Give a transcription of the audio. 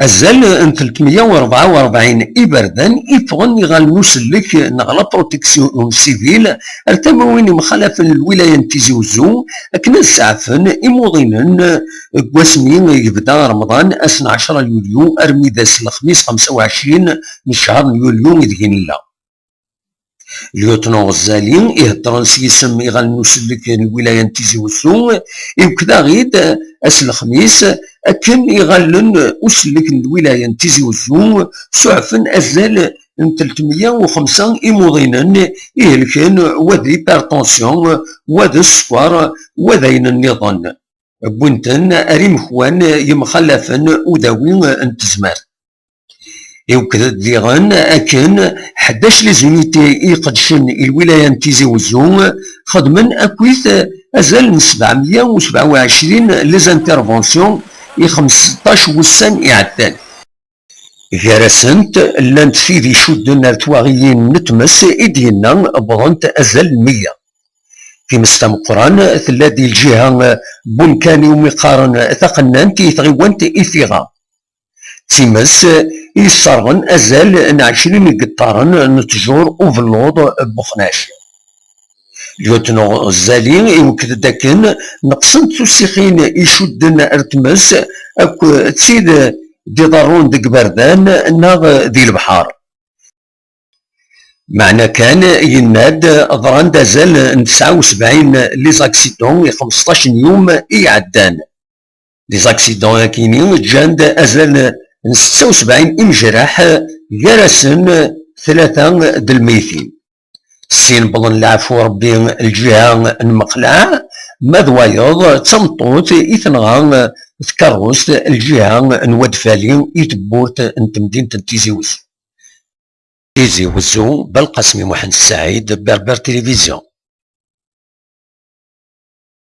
أزال 344 إبردان إفغن يغال نسلك نغلا بروتيكسيون سيفيل ارتموين مخالف الولاية نتيزي وزو أكنا السعفن إموضينن قواسمين يبدا رمضان 12 يوليو أرميداس الخميس 25 من شهر يوليو يدهين الله ليوتنو غزالي يهضرن سيسم يغال نسلك الولاية نتيزي وزو وكذا غيد أس الخميس أكن يغالن أسلك الولاية نتيزي وزو سعفن أزال 305 إموضينن إهلكن وذي بارتونسيون وذي السكر وذين النظام بنتن أريم خوان يمخلفن وداوين انتزمار وكذا ديغان أكن 11 لزونيتي يقدشن الولاية نتيزي وزو خدمن أكويث أزال 727 ليزانترفونسيون 15 وسان إعداد غرسنت لانت سيدي شدنا التواغيين نتمس إدينا بضنت أزال 100 في مستمقران ثلاثي الجهة بنكاني ومقارن ثقنانت يثغيوانت إثيغا تيمس يصرغن أزال 20 قطارن نتجور أوفلوض بخناش ليوتنو غزالي يمكن داكن نقصن توسيخين يشدن ارتمس اكو تسيد دي ضرون ديك بردان ناغ دي البحار معنى كان يناد ضران دازال 79 لي زاكسيدون 15 يوم يعدان لي زاكسيدون كاينين جاند ازال 76 مجرح جرسن 3 د الميتين السين بلن العفو ربي الجهة المقلع مذوايض تمطوط إثنغا تكروست الجهة نودفالي يتبوت انت مدينة تيزي وزو بالقاسمي محمد السعيد بربر تلفزيون.